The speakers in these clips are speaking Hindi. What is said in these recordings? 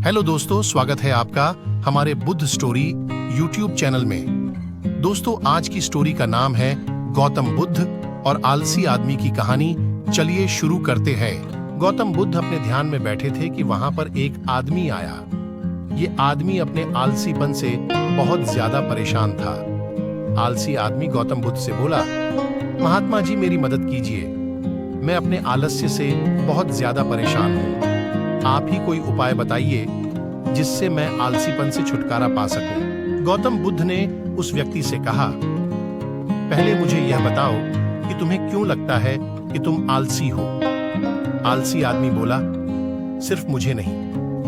हेलो दोस्तों, स्वागत है आपका हमारे बुद्ध स्टोरी यूट्यूब चैनल में। दोस्तों, आज की स्टोरी का नाम है गौतम बुद्ध और आलसी आदमी की कहानी। चलिए शुरू करते हैं। गौतम बुद्ध अपने ध्यान में बैठे थे कि वहां पर एक आदमी आया। ये आदमी अपने आलसीपन से बहुत ज्यादा परेशान था। आलसी आदमी गौतम बुद्ध से बोला, महात्मा जी मेरी मदद कीजिए, मैं अपने आलस्य से बहुत ज्यादा परेशान हूँ। आप ही कोई उपाय बताइए जिससे मैं आलसीपन से छुटकारा पा सकूं। गौतम बुद्ध ने उस व्यक्ति से कहा, पहले मुझे यह बताओ कि तुम्हें क्यों लगता है कि तुम आलसी हो। आलसी आदमी बोला, सिर्फ मुझे नहीं,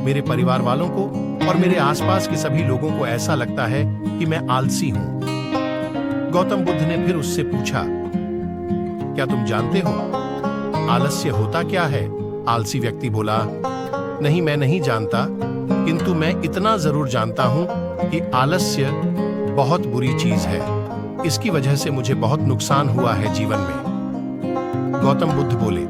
मेरे परिवार वालों को और मेरे आसपास के सभी लोगों को ऐसा लगता है कि मैं आलसी हूं। गौतम बुद्ध ने फिर उससे पूछा, क्या तुम जानते हो आलस्य होता क्या है? आलसी व्यक्ति बोला, नहीं, मैं नहीं जानता, किंतु मैं इतना जरूर जानता हूं कि आलस्य बहुत बुरी चीज है। इसकी वजह से मुझे बहुत नुकसान हुआ है जीवन में। गौतम बुद्ध बोले,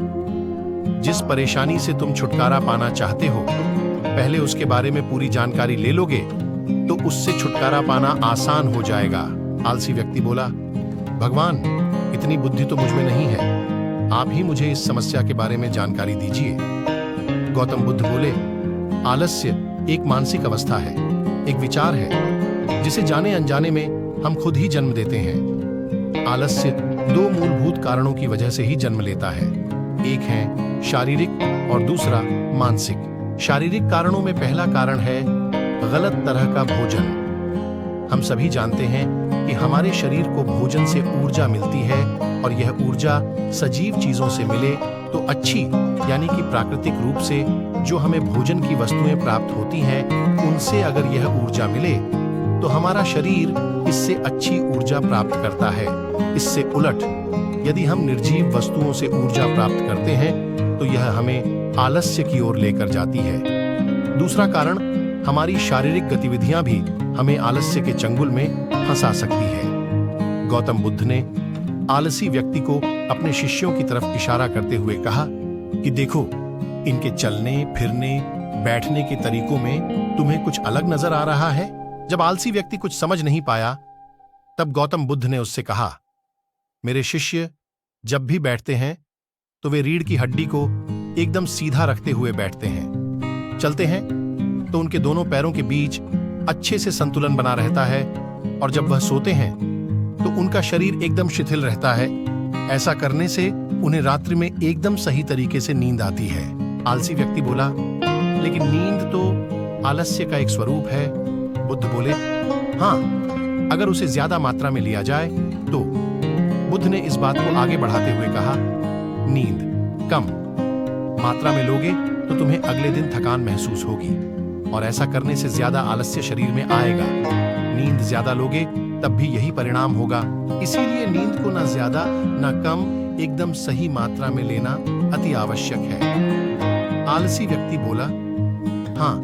जिस परेशानी से तुम छुटकारा पाना चाहते हो, पहले उसके बारे में पूरी जानकारी ले लोगे तो उससे छुटकारा पाना आसान हो जाएगा। आलसी व्यक्ति बोला, भगवान, इतनी बुद्धि तो मुझ में नहीं है, आप ही मुझे इस समस्या के बारे में जानकारी दीजिए। गौतम बुद्ध बोले, आलस्य एक मानसिक अवस्था है, एक विचार है जिसे जाने अनजाने में हम खुद ही जन्म देते हैं। आलस्य दो मूलभूत कारणों की वजह से ही जन्म लेता है। एक है शारीरिक और दूसरा मानसिक। शारीरिक कारणों में पहला कारण है गलत तरह का भोजन। हम सभी जानते हैं कि हमारे शरीर को भोजन से ऊर्जा मिलती है और यह ऊर्जा सजीव चीजों से मिले तो अच्छी, यानी कि प्राकृतिक रूप से जो हमें भोजन की वस्तुएं प्राप्त होती हैं, उनसे अगर यह ऊर्जा मिले तो हमारा शरीर इससे अच्छी ऊर्जा प्राप्त करता है। इससे उलट यदि हम निर्जीव वस्तुओं से ऊर्जा प्राप्त करते हैं तो यह हमें आलस्य की ओर लेकर जाती है। दूसरा कारण, हमारी शारीरिक गतिविधियां भी हमें आलस्य के चंगुल में फंसा सकती है। गौतम बुद्ध ने आलसी व्यक्ति को अपने शिष्यों की तरफ इशारा करते हुए कहा कि देखो, इनके चलने फिरने बैठने के तरीकों में तुम्हें कुछ अलग नजर आ रहा है। जब आलसी व्यक्ति कुछ समझ नहीं पाया तब गौतम बुद्ध ने उससे कहा, मेरे शिष्य जब भी बैठते हैं तो वे रीढ़ की हड्डी को एकदम सीधा रखते हुए बैठते हैं। चलते हैं तो उनके दोनों पैरों के बीच अच्छे से संतुलन बना रहता है और जब वह सोते हैं तो उनका शरीर एकदम शिथिल रहता है। ऐसा करने से उन्हें रात्रि में एकदम सही तरीके से नींद आती है। आलसी व्यक्ति बोला, लेकिन नींद तो आलस्य का एक स्वरूप है। बुद्ध बोले, हाँ, अगर उसे ज्यादा मात्रा में लिया जाए तो। बुद्ध ने इस बात को आगे बढ़ाते हुए कहा, नींद कम मात्रा में लोगे तो तुम्हें अगले दिन थकान महसूस होगी और ऐसा करने से ज्यादा आलस्य शरीर में आएगा। नींद ज्यादा लोगे तब भी यही परिणाम होगा। इसीलिए नींद को ना ज्यादा ना कम, एकदम सही मात्रा में लेना अति आवश्यक है। आलसी व्यक्ति बोला, हाँ,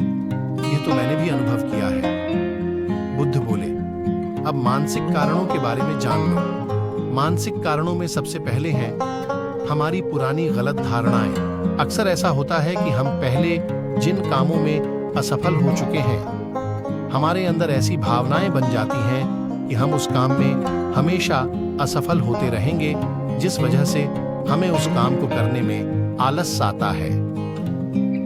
यह तो मैंने भी अनुभव किया है। बुद्ध बोले, अब मानसिक कारणों के बारे में जान लो। मानसिक कारणों में सबसे पहले है हमारी पुरानी गलत धारणाएं। अक्सर ऐसा होता है कि हम पहले जिन कामों में असफल हो चुके हैं, हमारे अंदर ऐसी भावनाएं बन जाती हैं कि हम उस काम में हमेशा असफल होते रहेंगे, जिस वजह से हमें उस काम को करने में आलस आता है।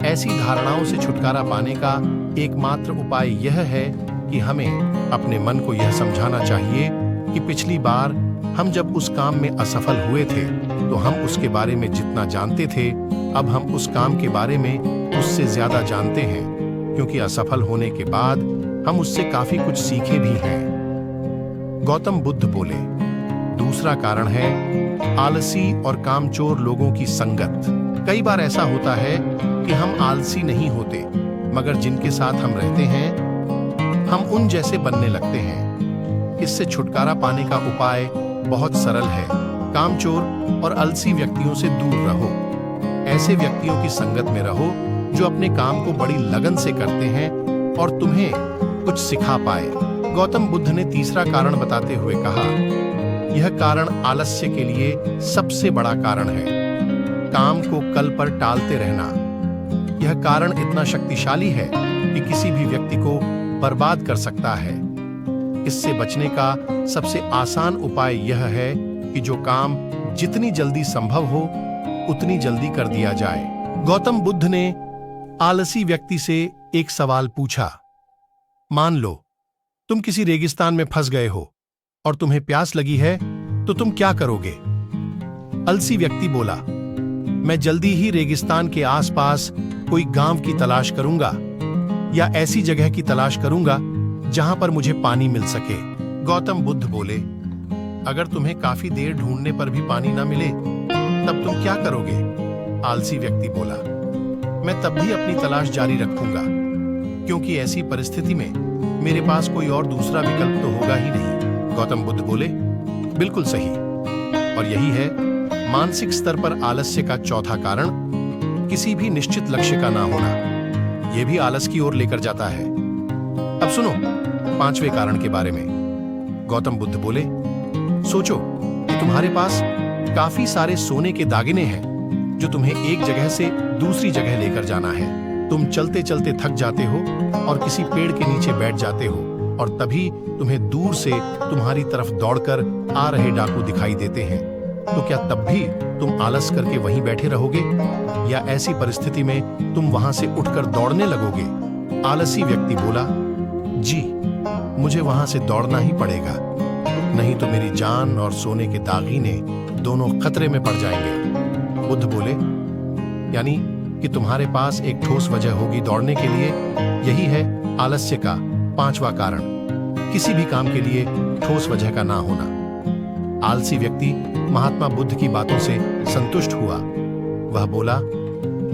ऐसी धारणाओं से छुटकारा पाने का एकमात्र उपाय यह है कि हमें अपने मन को यह समझाना चाहिए कि पिछली बार हम जब उस काम में असफल हुए थे तो हम उसके बारे में जितना जानते थे, अब हम उस काम के बारे में उससे ज्यादा जानते हैं, क्योंकि असफल होने के बाद हम उससे काफी कुछ सीखे भी हैं। गौतम बुद्ध बोले, दूसरा कारण है आलसी और कामचोर लोगों की संगत। कई बार ऐसा होता है कि हम आलसी नहीं होते, मगर जिनके साथ हम रहते हैं हम उन जैसे बनने लगते हैं। इससे छुटकारा पाने का उपाय बहुत सरल है। कामचोर और आलसी व्यक्तियों से दूर रहो। ऐसे व्यक्तियों की संगत में रहो जो अपने काम को बड़ी लगन से करते हैं और तुम्हें कुछ सिखा पाए। गौतम बुद्ध ने तीसरा कारण बताते हुए कहा, यह कारण आलस्य के लिए सबसे बड़ा कारण है, काम को कल पर टालते रहना। यह कारण इतना शक्तिशाली है कि किसी भी व्यक्ति को बर्बाद कर सकता है। इससे बचने का सबसे आसान उपाय यह है कि जो काम जितनी जल्दी संभव हो उतनी जल्दी कर दिया जाए। गौतम बुद्ध ने आलसी व्यक्ति से एक सवाल पूछा। मान लो तुम किसी रेगिस्तान में फंस गए हो और तुम्हें प्यास लगी है, तो तुम क्या करोगे? आलसी व्यक्ति बोला, मैं जल्दी ही रेगिस्तान के आसपास कोई गांव की तलाश करूंगा या ऐसी जगह की तलाश करूंगा जहां पर मुझे पानी मिल सके। गौतम बुद्ध बोले, अगर तुम्हें काफी देर ढूंढने पर भी पानी ना मिले तब तुम क्या करोगे? आलसी व्यक्ति बोला, मैं तब भी अपनी तलाश जारी रखूंगा, क्योंकि ऐसी परिस्थिति में मेरे पास कोई और दूसरा विकल्प तो होगा ही नहीं। गौतम बुद्ध बोले, बिल्कुल सही। और यही है मानसिक स्तर पर आलस्य का चौथा कारण, किसी भी निश्चित लक्ष्य का ना होना। यह भी आलस की ओर लेकर जाता है। अब सुनो पांचवें कारण के बारे में। गौतम बुद्ध बोले, सोचो कि तुम्हारे पास काफी सारे सोने के दागिने हैं जो तुम्हें एक जगह से दूसरी जगह लेकर जाना है। तुम चलते चलते थक जाते हो और किसी पेड़ के नीचे बैठ जाते हो और तभी तुम्हें दूर से तुम्हारी तरफ दौड़कर आ रहे डाकू दिखाई देते हैं। तो क्या तब भी तुम आलस करके वहीं बैठे रहोगे या ऐसी परिस्थिति में तुम वहां से उठकर दौड़ने लगोगे? आलसी व्यक्ति बोला, जी, मुझे वहां से दौड़ना ही पड़ेगा, नहीं तो मेरी जान और सोने के दागीने दोनों खतरे में पड़ जाएंगे। बुद्ध बोले, यानी कि तुम्हारे पास एक ठोस वजह होगी दौड़ने के लिए। यही है आलस्य का पांचवा कारण, किसी भी काम के लिए ठोस वजह का ना होना। आलसी व्यक्ति महात्मा बुद्ध की बातों से संतुष्ट हुआ। वह बोला,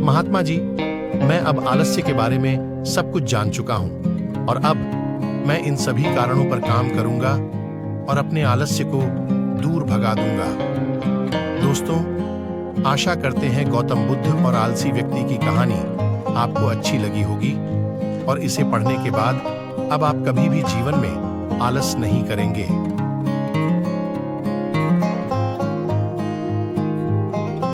महात्मा जी, मैं अब आलस्य के बारे में सब कुछ जान चुका हूं और अब मैं इन सभी कारणों पर काम करूंगा और अपने आलस्य को दूर भगा दूंगा। दोस्तों, आशा करते हैं गौतम बुद्ध और आलसी व्यक्ति की कहानी आपको अच्छी लगी होगी और इसे पढ़ने के बाद अब आप कभी भी जीवन में आलस नहीं करेंगे।